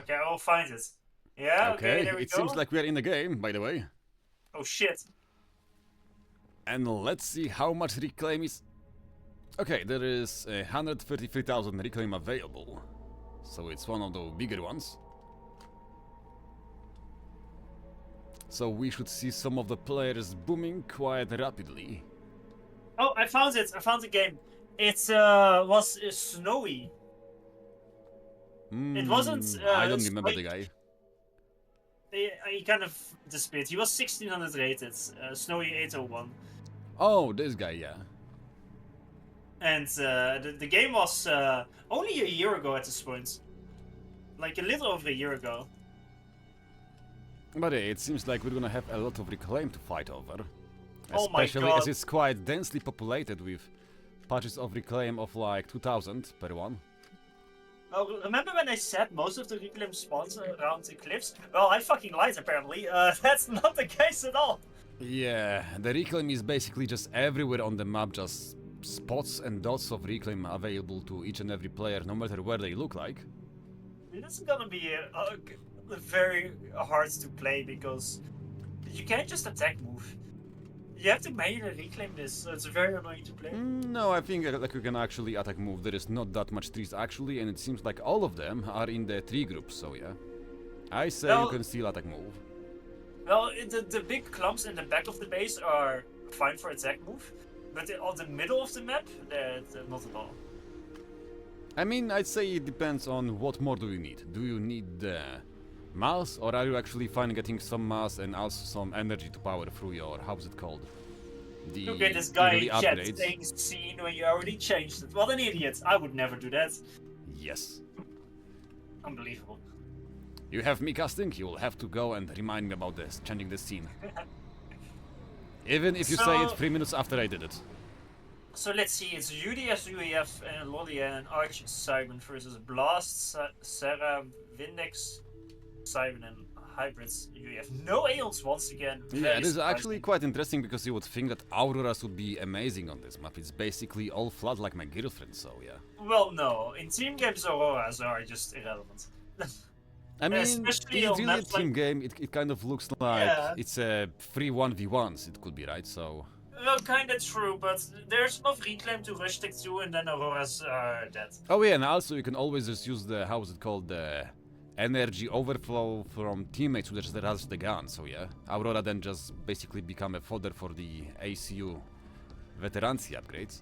Okay, I will find it. Yeah, okay, there we it go. seems like we are in the game, by the way. Oh shit. And let's see how much reclaim is. Okay, there is 133,000 reclaim available. So it's one of the bigger ones. So we should see some of the players booming quite rapidly. Oh, I found it. I found the game. It was snowy. It wasn't. I don't remember the guy. He kind of disappeared. He was 1600 rated. Snowy 801. Oh, this guy, yeah. And the game was only a year ago at this point. Like a little over a year ago. But it seems like we're gonna have a lot of reclaim to fight over. Oh my Especially God. as it's quite densely populated with patches of reclaim of like 2000 per one. Oh, remember when I said most of the reclaim spawns around the cliffs? Well, I fucking lied apparently. That's not the case at all. Yeah, the reclaim is basically just everywhere on the map, just spots and dots of reclaim available to each and every player, no matter where they look like. This is gonna be very hard to play because you can't just attack move. You have to manually reclaim this, so it's very annoying to play. No, I think like you can actually attack move. There is not that much trees actually, and it seems like all of them are in the tree group, so yeah. I say you can still attack move. Well, the big clumps in the back of the base are fine for attack move, but on the middle of the map, not at all. I mean, I'd say it depends on what more do you need. Do you need the mass, or are you actually fine getting some mass and also some energy to power through your, how's it called? The Look at this guy in chat upgrades. saying scene when you already changed it. What an idiot. I would never do that. Yes. Unbelievable. You have me casting, you will have to go and remind me about this, changing the scene. Even if you say it 3 minutes after I did it. So let's see, it's Yudi as UEF and Lollia and Arch Simon versus Blast, Sarah, Vindex, Simon and Hybrids UEF. No Aeons once again. Yeah, it is actually quite interesting because you would think that Auroras would be amazing on this map. It's basically all flat like my girlfriend, so yeah. Well, no. In team games, Auroras are just irrelevant. I mean, it's really a team game. It kind of looks like it's a free 1v1s, it could be, right? So. Well, kinda true, but there's enough reclaim to rush stick 2 and then Aurora's dead. Oh yeah, and also you can always just use the, how's it called, the energy overflow from teammates who just rush the gun, so yeah. Aurora then just basically become a fodder for the ACU veterancy upgrades.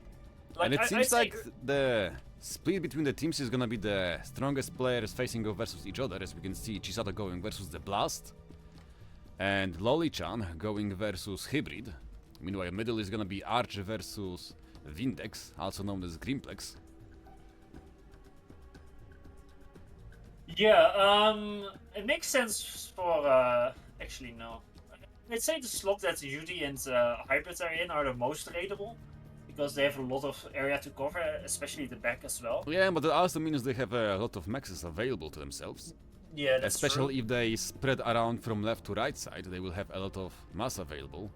Like, and it seems like the split between the teams is gonna be the strongest players facing off versus each other, as we can see Chisato going versus the Blast, and Loli-chan going versus Hybrid. Meanwhile, middle is gonna be Arch versus Vindex, also known as Grimplex. Yeah, it makes sense for, actually no. I'd say the slot that Yudi and Hybrids are in are the most raidable, because they have a lot of area to cover, especially the back as well. Yeah, but that also means they have a lot of maxes available to themselves. Yeah, that's especially true. If they spread around from left to right side, they will have a lot of mass available.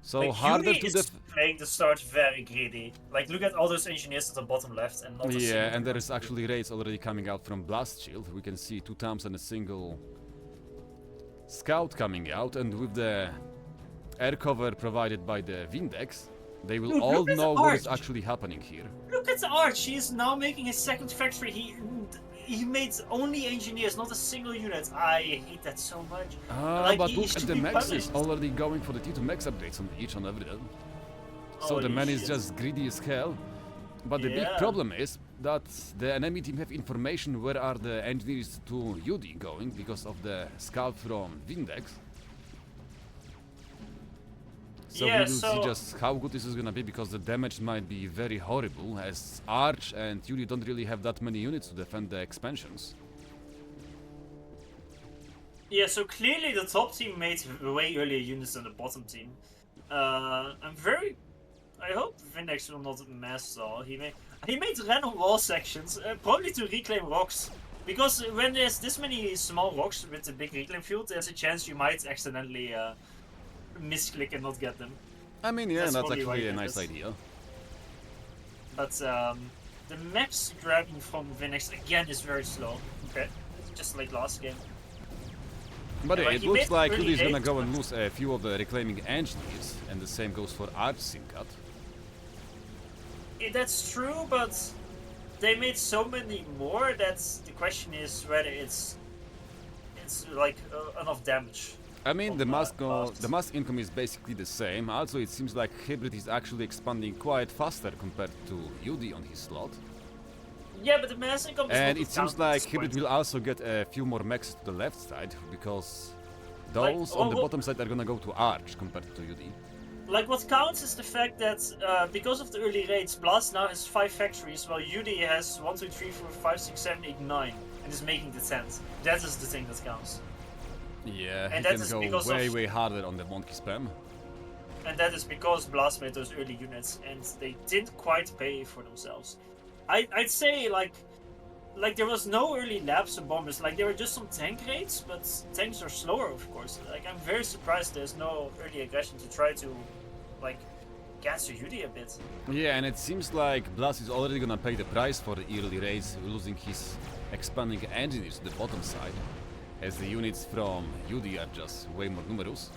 So like, harder Yudi to is playing the start very greedy. Like, look at all those engineers at the bottom left and not a yeah, and there is actually raids already coming out from Blast Shield. We can see 2 times and a single scout coming out, and with the air cover provided by the Vindex, they will all know what is actually happening here. Look at Arch, he is now making his second factory. He made only engineers, not a single unit. I hate that so much. Like, but look at the maxes already going for the T2 max upgrades on each and every day. So the man is just greedy as hell. But the big problem is that the enemy team have information where are the engineers to Yudi going because of the scout from Vindex. So we will see just how good this is gonna be, because the damage might be very horrible, as Arch and Yudi don't really have that many units to defend the expansions. Yeah, so clearly the top team made way earlier units than the bottom team. I hope Vindex will not mass stall. He made random wall sections, probably to reclaim rocks. Because when there's this many small rocks with the big reclaim field, there's a chance you might accidentally misclick and not get them. I mean, yeah, that's actually a nice idea. But the max grabbing from Vindex again is very slow. Okay. just like last game. But Yeah, yeah, like it he looks made like early Yudi's gonna eight, go and but- lose a few of the reclaiming engineers, and the same goes for Arch Simcat. That's true, but they made so many more that the question is whether it's like enough damage. I mean, From, the Blast. mass income is basically the same. Also, it seems like Hybrid is actually expanding quite faster compared to Yudi on his slot. Yeah, but the mass income is And not it seems counted at like this Hybrid point. will also get a few more mechs to the left side, because those on the well- bottom side are gonna go to Arch compared to Yudi. Like, what counts is the fact that because of the early raids, Blast now has 5 factories, while Yudi has 1, 2, 3, 4, 5, 6, 7, 8, 9, and is making the 10th. That is the thing that counts. Yeah, And he that can is go because way, of- way harder on the monkey spam. And that is because Blast made those early units, and they didn't quite pay for themselves. I'd say, like there was no early labs or bombers, like there were just some tank raids, but tanks are slower, of course. Like, I'm very surprised there's no early aggression to try to, like, gas Yudi a bit. Yeah, and it seems like Blast is already gonna pay the price for the early raids, losing his expanding engineers to the bottom side, as the units from Yudi are just way more numerous.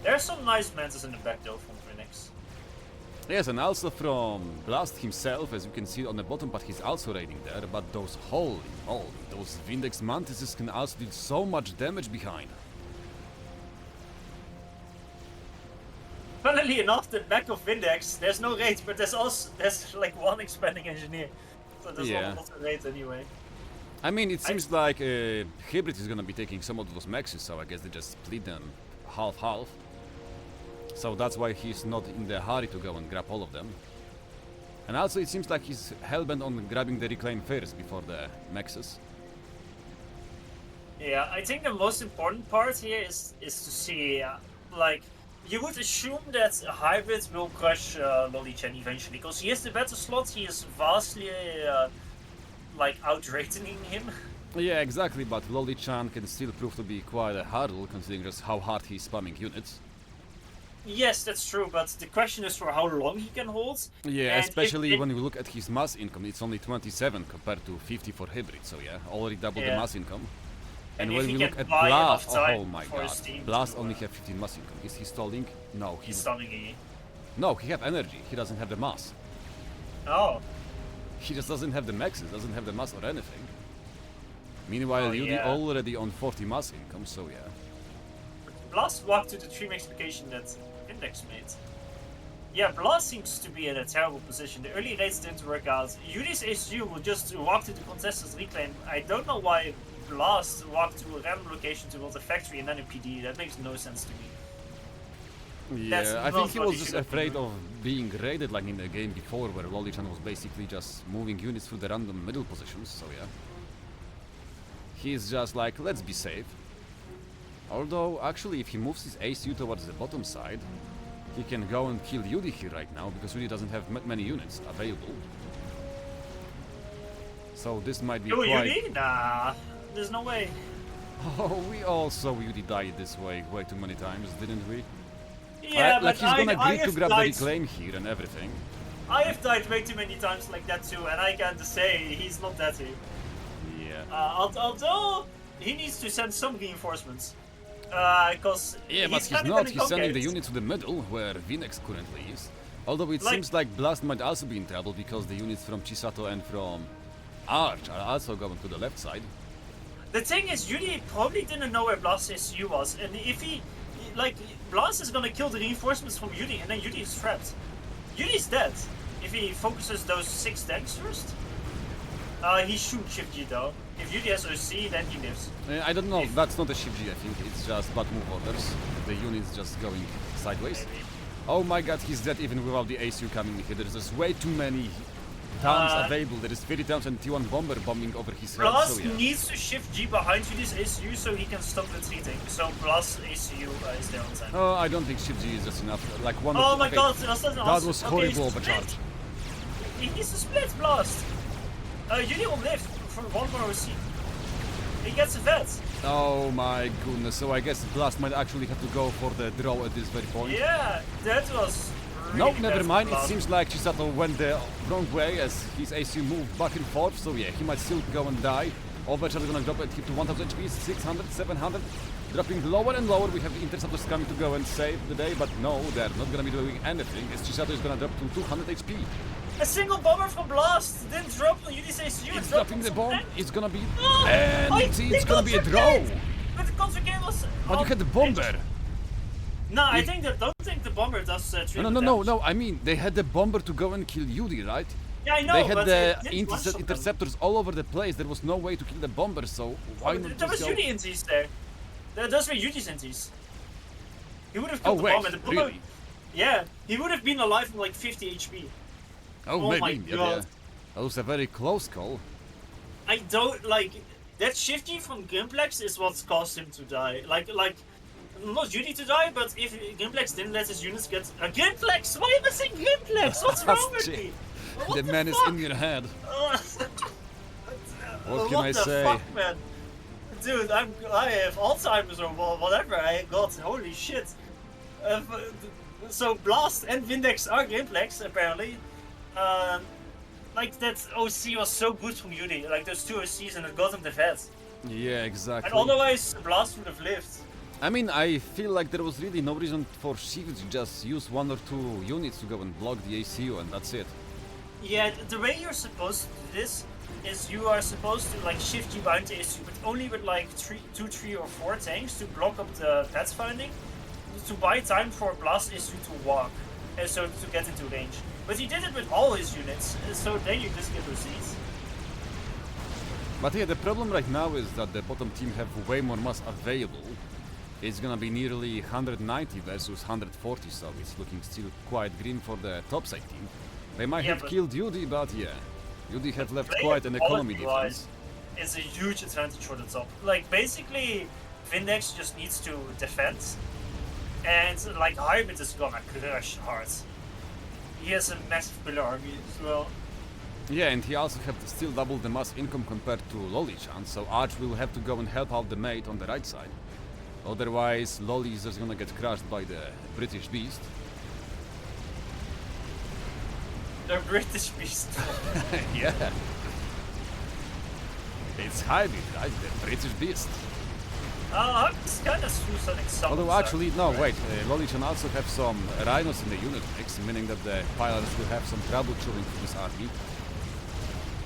There's some nice mantis in the back though from Phoenix. Yes, and also from Blast himself, as you can see on the bottom part, he's also raiding there, but those holy moly, those Vindex Mantises can also deal so much damage behind. Funnily enough, the back of Vindex, there's no raids, but there's like one expanding engineer. So there's Yeah. not a lot of raids anyway. I mean, it seems like Hybrid is gonna be taking some of those maxes, so I guess they just split them half-half. So that's why he's not in the hurry to go and grab all of them. And also it seems like he's hellbent on grabbing the reclaim first before the maxes. Yeah, I think the most important part here is to see, like, you would assume that a hybrid will crush Lolichan eventually, because he has the better slot, he is vastly, like, outrating him. Yeah, exactly, but Loli-chan can still prove to be quite a hurdle, considering just how hard he's spamming units. Yes, that's true, but the question is for how long he can hold. Yeah, And especially if- when we look at his mass income, it's only 27 compared to 50 for Hybrid, so yeah, already double the Yeah. mass income. And And if when he we can look at buy enough Blast, time oh my for his god, team Blast to, only have 15 mass income. Is he stalling? No, He's stunning E. No, he have energy, he doesn't have the mass. Oh, He just doesn't have the maxes, doesn't have the mass or anything. Meanwhile, Oh, Yudi yeah. already on 40 mass income, so yeah. Blast walked to the 3-max location that Index made. Yeah, Blast seems to be in a terrible position. The early raids didn't work out. Yudi's HQ will just walk to the contested reclaim. I don't know why Blast walked to a random location to build a factory and then a PD. That makes no sense to me. That's Yeah, I not think he what was he just should have been afraid doing. of being raided like in the game before, where Lolichan was basically just moving units through the random middle positions, so yeah. He's just like, let's be safe. Although, actually, if he moves his ACU towards the bottom side, he can go and kill Yudi here right now, because Yudi doesn't have many units available. So this might be Oh, quite... Yudi? Nah, there's no way. Oh, we all saw Yudi die this way way too many times, didn't we? Yeah, Like but he's gonna I agree to have grab the died. reclaim here and everything. I have died way too many times like that too, and I can't say he's not that here. Yeah. Although he needs to send some reinforcements, because Yeah, but he's not. He's sending the unit to the middle, where Vinex currently is. Although it Like- seems like Blast might also be in trouble, because the units from Chisato and from Arch are also going to the left side. The thing is, Yudi probably didn't know where Blast's SU was, and if he, like, Blast is gonna kill the reinforcements from Yudi, and then Yudi is trapped. Yudi's dead if he focuses those 6 tanks first. He should shift G though. If Yudi has OC, then he lives. I don't know. If- That's not a shift G. I think it's just bad move orders. The unit's just going sideways. Maybe. Oh my god, he's dead even without the ACU coming here. There's just way too many towns available. There is 30 towns and T1 bomber bombing over his head. Blast So yeah. needs to shift G behind Yudi's ACU so he can stop retreating. So Blast's ACU is there on time. Oh, I don't think shift G is just enough. Like one. Oh of my okay, god, that's not an That answer. was Okay, horrible split. overcharge. He needs to split Blast. Yudi will live for one more OC. He gets a vet. Oh my goodness, so I guess Blast might actually have to go for the draw at this very point. Yeah, that was No, really never bad mind. for It Blast. seems like Chisato went the wrong way as his ACU moved back and forth, so yeah, he might still go and die. Overcharge is gonna drop it to 1000 HP, 600, 700. Dropping lower and lower, we have the Interceptors coming to go and save the day, but no, they're not gonna be doing anything, as Chisato is gonna drop to 200 HP. A single bomber from Blast didn't drop on Yudi's ACU. It's dropping the bomb, it's gonna be... Oh, And it's gonna be a draw! But the contra game was... But you had the bomber! No, I don't think the bomber does triple No, damage. I mean, they had the bomber to go and kill Yudi, right? Yeah, I know, They had but the it didn't one-shot them. interceptors all over the place, there was no way to kill the bomber, so why not There was just go... Yudi inties there. Those were Yudi's inties. He would have killed the bomber. The bomber, really? yeah, he would have been alive with like 50 HP. Oh, Oh maybe, my yeah. God. That was a very close call. I don't like that shifty from Gimplex is what caused him to die. Like not Yudi to die, but if Gimplex didn't let his units get a Gimplex, why am I saying Gimplex? What's wrong with me? What The man is fuck? in your head. What can I the say? fuck, man? Dude, I have Alzheimer's or whatever I got. Holy shit. So Blast and Vindex are Gimplex apparently. Like that OC was so good from Yudi. Like those two OCs and it got him the vet. Yeah, exactly. And otherwise Blast would have lived. I mean, I feel like there was really no reason for Shiv to just use 1 or 2 units to go and block the ACU and that's it. Yeah, the way you're supposed to do this is you are supposed to like shift you behind the ACU, but only with like 2, 3 or 4 tanks to block up the pets finding, to buy time for Blast ACU to walk, and so to get into range. But he did it with all his units, so then you just get receipts. But yeah, the problem right now is that the bottom team have way more mass available. It's gonna be nearly 190 versus 140, so it's looking still quite green for the topside team. They might have killed Yudi, but yeah, Yudi have left quite an economy difference. It's a huge advantage for the top. Like basically, Vindex just needs to defend, and like Hybrid is gonna crush hard. He has a massive pillar army as well. Yeah, and he also have to still double the mass income compared to Loli-chan, so Arch will have to go and help out the mate on the right side. Otherwise, Loli is just gonna get crushed by the British Beast. The British Beast. Yeah. It's Hybrid, right? The British Beast. It's kind of suicide some. Although actually, no, wait, Loli-chan also have some rhinos in the unit mix, meaning that the pilots will have some trouble chewing through this army.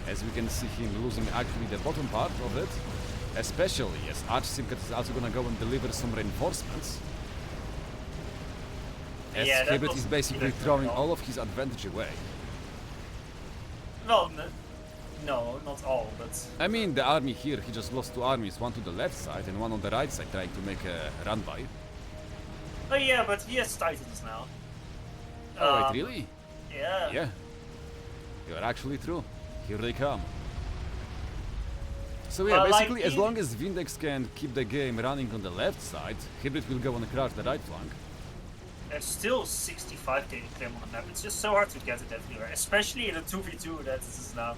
As we can see him losing actually the bottom part of it. Especially as Arch-Simkat is also gonna go and deliver some reinforcements. As Yeah, that Hybrid was is basically either throwing wrong. all of his advantage away. Well, no, not all, but I mean, the army here, he just lost 2 armies, one to the left side and one on the right side, trying to make a run by. oh yeah, but he has Titans now. Oh, wait, really? Yeah. Yeah. You're actually true. Here they come. So yeah, Like, basically, as long as Vindex can keep the game running on the left side, Hybrid will go and crush the right flank. There's still 65k claim on the map. It's just so hard to get it everywhere, especially in a 2v2 that this is now.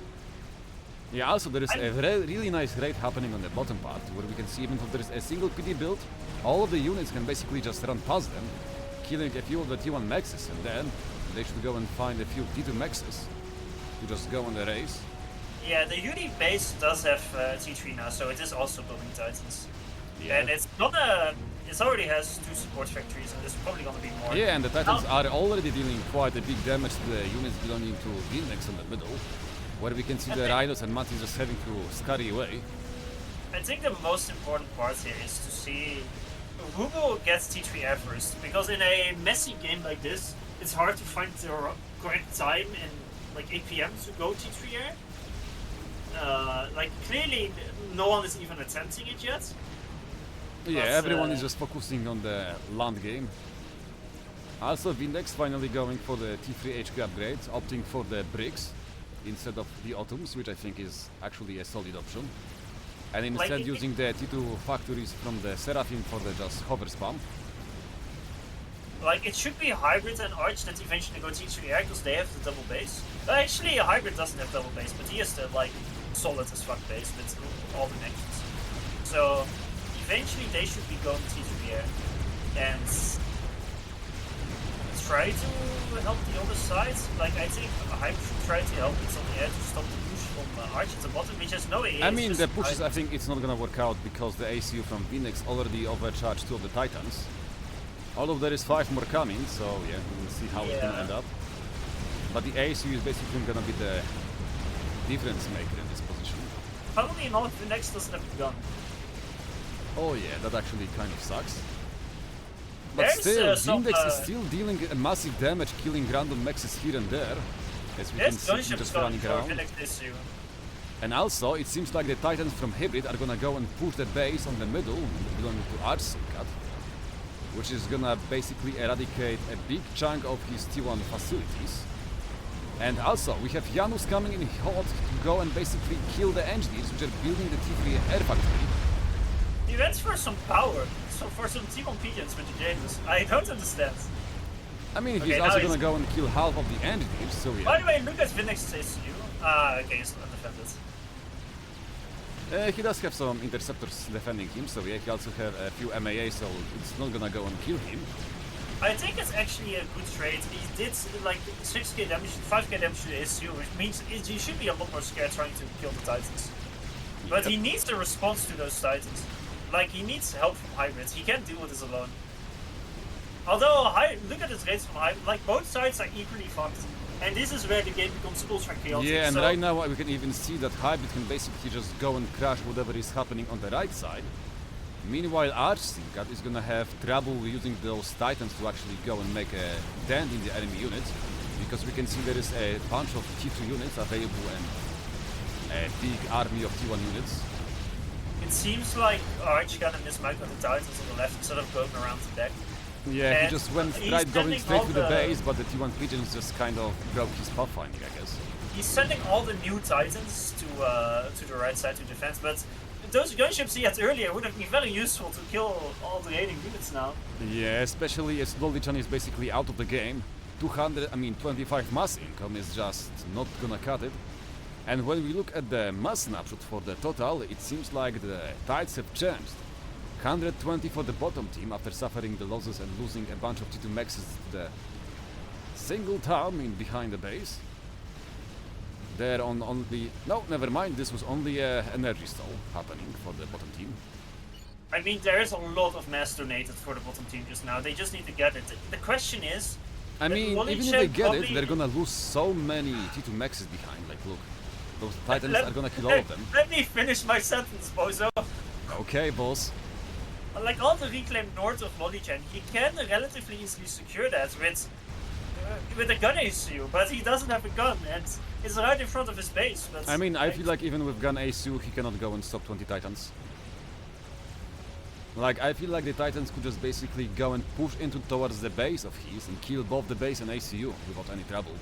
Yeah, also there is a really nice raid happening on the bottom part, where we can see even if there is a single PD build, all of the units can basically just run past them, killing a few of the T1 mexes, and then they should go and find a few T2 mexes to just go on the race. Yeah, the Yudi base does have T3 now, so it is also building Titans. Yeah. And it's gonna... It already has 2 support factories, and there's probably gonna be more. Yeah, and the Titans are already dealing quite a big damage to the units belonging to Vindex in the middle, where we can see the Rhinos and Mati just having to scurry away. I think the most important part here is to see who will get T3 air first, because in a messy game like this, it's hard to find the correct time in like 8 PM to go T3 air. Like clearly no one is even attempting it yet. Yeah, But, everyone is just focusing on the land game. Also, Vindex finally going for the T3 HQ upgrade, opting for the bricks instead of the Autumns, which I think is actually a solid option. And instead using the T2 factories from the Seraphim for the just hover spam. Like, it should be Hybrid and Arch that eventually go T3 air because they have the double base. Actually, Hybrid doesn't have double base, but he has the, like, solid as fuck base with all the connections. So, eventually they should be going T3 air. And try to help the other side. Like, I think Hype should try to help it on the edge to stop the push from Arch at the bottom, which has no AA. I mean, the pushes, I think it's not gonna work out because the ACU from Phoenix already overcharged 2 of the Titans. Although there is 5 more coming, so yeah, we'll see how it's gonna end up. But the ACU is basically gonna be the difference maker in this position. Probably not, the next doesn't have a gun. Oh yeah, that actually kind of sucks. But There's, still, Vindex is still dealing massive damage, killing random mexes here and there. As we can see, just running around. And also, it seems like the Titans from Hybrid are gonna go and push the base on the middle, belonging to Archsinkat, which is gonna basically eradicate a big chunk of his T1 facilities. And also, we have Janus coming in hot to go and basically kill the engineers which are building the T3 air factory. He went for some power, so for some T1 pigeons with the Janus. I don't understand. I mean, he's also gonna go and kill half of the engineers, so yeah. By the way, look at Vindex ACU. Okay, he's undefended. He does have some interceptors defending him, so yeah, he also have a few MAA, so it's not gonna go and kill him. I think it's actually a good trade. He did like 6k damage, 5k damage to the ACU, which means he should be a lot more scared trying to kill the Titans. But he needs the response to those Titans. Like, he needs help from hybrids. He can't deal with this alone. Although, look at his rates from hybrid. Like, both sides are equally fucked. And this is where the game becomes ultra chaotic. Yeah, and right now we can even see that hybrid can basically just go and crash whatever is happening on the right side. Meanwhile, Archsinkat is gonna have trouble using those Titans to actually go and make a dent in the enemy unit. Because we can see there is a bunch of T2 units available and a big army of T1 units. It seems like Arch gonna mismark on the Titans on the left instead of going around the deck. Yeah, and he just went going straight to the base, but the T1 pigeons just kind of broke his pathfinding, I guess. He's sending all the new Titans to the right side to defense, but those gunships he had earlier would have been very useful to kill all the raiding units now. Yeah, especially as Lolichan is basically out of the game. 25 mass income is just not gonna cut it. And when we look at the mass snapshot for the total, it seems like the tides have changed. 120 for the bottom team after suffering the losses and losing a bunch of T2 maxes to the single town behind the base. They're on only... No, never mind, this was only an energy stall happening for the bottom team. I mean, there is a lot of mass donated for the bottom team just now. They just need to get it. The question is... I mean, even if they get it, they're gonna lose so many T2 maxes behind. Like, look, those Titans are gonna kill all of them. Let me finish my sentence, bozo. Okay, boss. Like, all the reclaim north of Lolichan, he can relatively easily secure that with a gun ACU, but he doesn't have a gun, and it's right in front of his base. But I mean, I feel like even with gun ACU, he cannot go and stop 20 Titans. Like, I feel like the Titans could just basically go and push into towards the base of his and kill both the base and ACU without any trouble.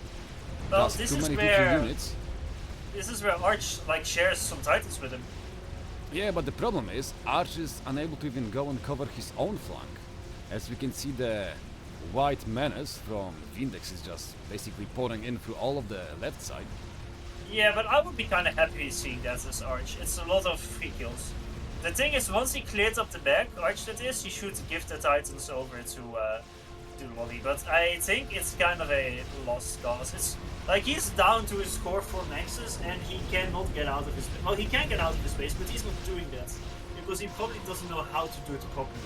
Well, Plus, too many T3 units. This is where Arch, like, shares some Titans with him. Yeah, but the problem is, Arch is unable to even go and cover his own flank. As we can see, the white menace from Vindex is just basically pouring in through all of the left side. Yeah, but I would be kind of happy seeing that as Arch. It's a lot of free kills. The thing is, once he clears up the back, Arch that is, he should give the Titans over to Lolly. But I think it's kind of a lost cause. It's like he's down to his core 4 maxes and he cannot get out of his base. Well, he can get out of his base, but he's not doing that because he probably doesn't know how to do it properly.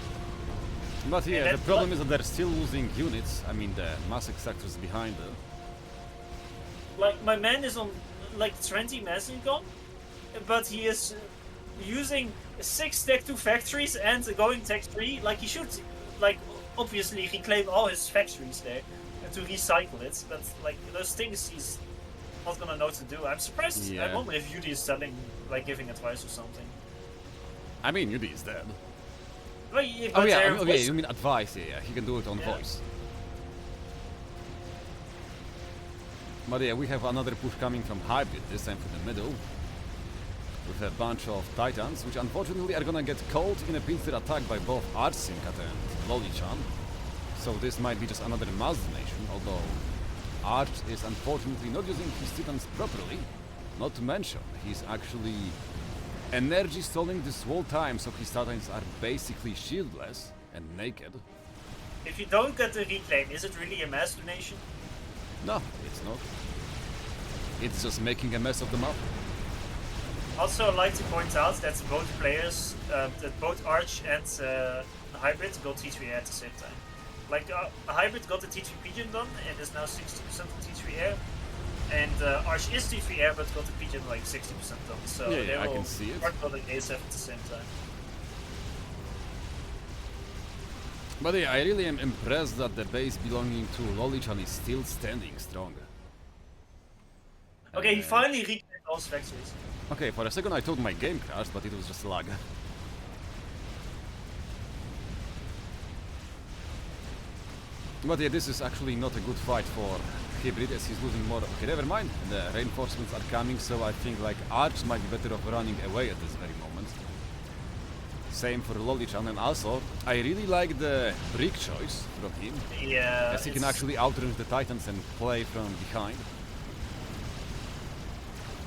But yeah, the problem is that they're still losing units. I mean, the mass extractors behind them. Like, my man is on like 20 mass income, but he is using 6 Tech 2 factories and going Tech 3. Like, he should, like, obviously reclaim all his factories there to recycle it, but like those things he's not gonna know what to do. I'm surprised. Yeah. I wonder if Yudi is telling, like, giving advice or something. I mean, Yudi is dead. Well, yeah, Oh yeah, okay, you mean advice? Yeah, he can do it on voice. But yeah, we have another push coming from Hybrid, this time from the middle, with a bunch of Titans, which unfortunately are gonna get caught in a pincer attack by both Archsinkat and Lolichan. So this might be just another mass donation, although Arch is unfortunately not using his Titans properly. Not to mention, he's actually energy stalling this whole time, so his Titans are basically shieldless and naked. If you don't get the reclaim, is it really a mass donation? No, it's not. It's just making a mess of the map. Also, I'd like to point out that both players, that both Arch and Hybrid got T3 air at the same time. Like, Hybrid got the T3 Pigeon done and is now 60% on T3 air. And Arch is T3 air but got the Pigeon like 60% done. So Yeah, they I will can see it. start building ASF at the same time. But yeah, I really am impressed that the base belonging to Lolichan is still standing strong. Okay, he finally reclaimed all his factories. Okay, for a second I thought my game crashed, but it was just lag. But yeah, this is actually not a good fight for Hybrid as he's losing more. Okay, never mind. The reinforcements are coming, so I think like Arch might be better off running away at this very moment. Same for Lolichan, and also I really like the brick choice from him. Yeah. As he can actually outrange the Titans and play from behind.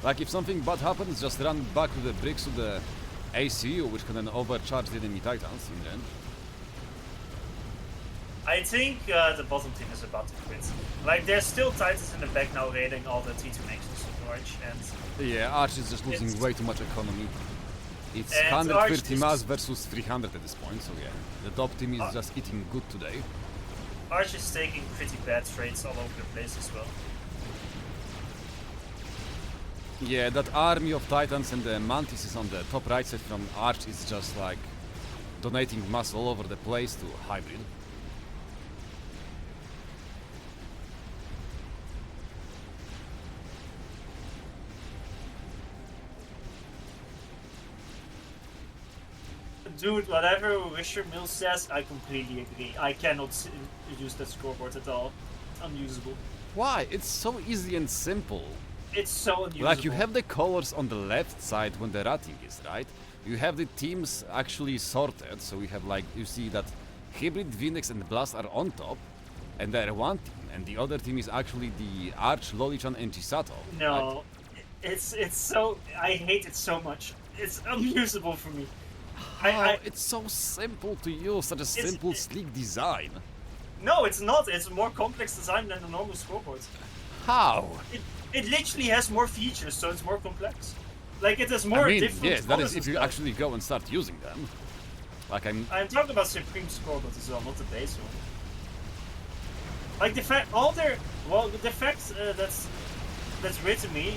Like if something bad happens, just run back to the bricks to the ACU, which can then overcharge the enemy Titans in range. I think the bottom team is about to quit. Like, there's still Titans in the back now raiding all the T2 nexus of Arch, and... Yeah, Arch is just losing way too much economy. It's And 130 Arch mass is- versus 300 at this point, so yeah. The top team is just eating good today. Arch is taking pretty bad trades all over the place as well. Yeah, that army of Titans and the Mantises on the top right side from Arch is just like donating mass all over the place to Hybrid. Dude, whatever Wisher Mill says, I completely agree. I cannot use that scoreboard at all. Unusable. Why? It's so easy and simple. It's so unusable. Like you have the colors on the left side when the rating is, right? You have the teams actually sorted, so you have like, you see that Hybrid, Phoenix and Blast are on top, and they're one team, and the other team is actually the Arch, Lolichan and Chisato. No, it's so... I hate it so much. It's unusable for me. It's so simple to use, such a simple, sleek design. No, it's not. It's a more complex design than a normal scoreboard. How? It literally has more features, so it's more complex. Like, it has more I mean, different yes, that colors is and if you stuff. actually go and start using them. Like I'm talking about Supreme scoreboard as well, not the base one. Like the fact, the fact that's written me,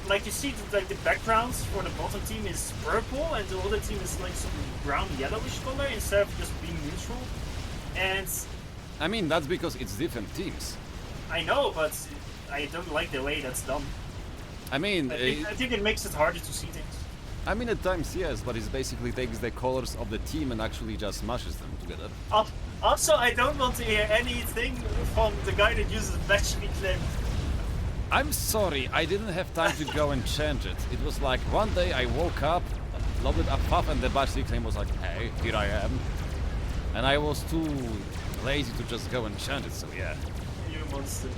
like you see that like the backgrounds for the bottom team is purple and the other team is like some brown yellowish color instead of just being neutral. And I mean, that's because it's different teams. I know, but I don't like the way that's done. I mean, I think it makes it harder to see things. I mean, at times yes, but it basically takes the colors of the team and actually just smashes them together. Also, I don't want to hear anything from the guy that uses batch reclaim. I'm sorry, I didn't have time to go and change it. It was like one day I woke up, loaded up FAF and the batch reclaim was like, hey, here I am. And I was too lazy to just go and change it, so yeah. You monster.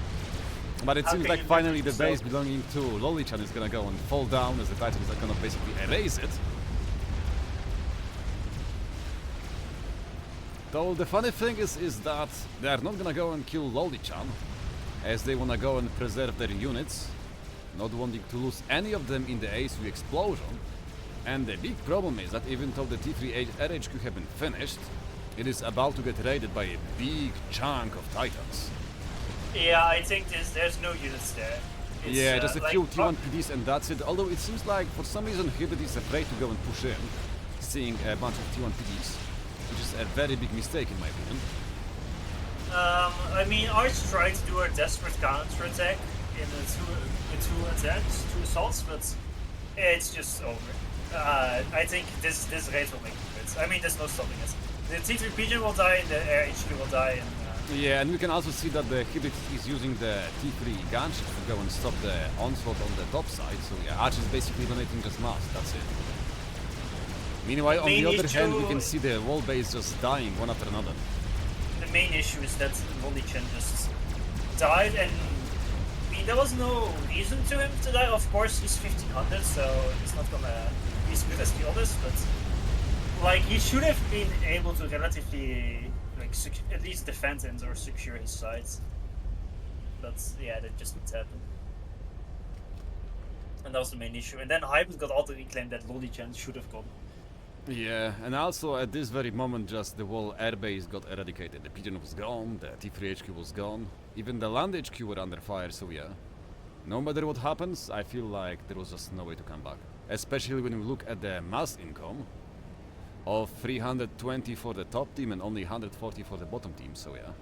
But it How seems can like you finally make the it base so? belonging to Lolichan is gonna go and fall down as the Titans are gonna basically erase it. Though the funny thing is that they are not gonna go and kill Lolichan, as they wanna go and preserve their units, not wanting to lose any of them in the ASU explosion. And the big problem is that even though the T3 RHQ have been finished, it is about to get raided by a big chunk of Titans. Yeah, I think there's no units there. It's, Yeah, just a like, few T1 PDs and that's it. Although it seems like for some reason Hybrid is afraid to go and push in, seeing a bunch of T1 PDs, which is a very big mistake in my opinion. I mean, Arch tried to do a desperate counter-attack in two attacks, two assaults, but it's just over. I think this raid will make it quit. I mean, there's no stopping it. The T3 Pigeon will die, and the Air HQ will die, and... Yeah, and we can also see that the Hybrid is using the T3 gunship to go and stop the onslaught on the top side, so yeah, Arch is basically donating just mass, that's it. Meanwhile, on the other hand, we can see the wall base just dying one after another. The main issue is that Lolichan just died, and I mean, there was no reason to him to die. Of course, he's 1500, so he's not gonna be as good as the others, but like, he should have been able to relatively like at least defend him or secure his sides. But yeah, that just didn't happen. And that was the main issue. And then Hybrid got auto reclaim that Lollichan should have gotten. Yeah, and also at this very moment, just the whole airbase got eradicated. The Pigeon was gone, the T3 HQ was gone, even the land HQ were under fire, so yeah. No matter what happens, I feel like there was just no way to come back. Especially when we look at the mass income of 320 for the top team and only 140 for the bottom team, so yeah.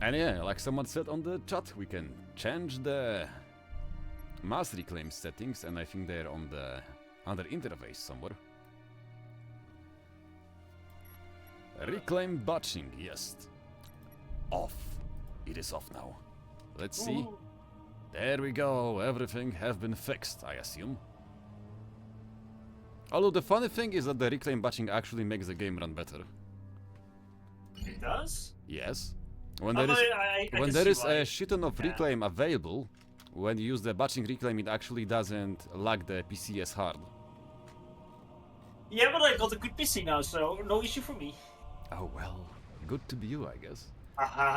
And yeah, like someone said on the chat, we can change the mass reclaim settings, and I think they're on the under interface somewhere. Reclaim batching, yes. Off. It is off now. Let's see. Ooh. There we go. Everything have been fixed, I assume. Although the funny thing is that the reclaim batching actually makes the game run better. It does? Yes. When there is a shit ton of reclaim available, when you use the batching reclaim, it actually doesn't lag the PC as hard. Yeah, but I got a good PC now, so no issue for me. Oh well, good to be you, I guess. Haha.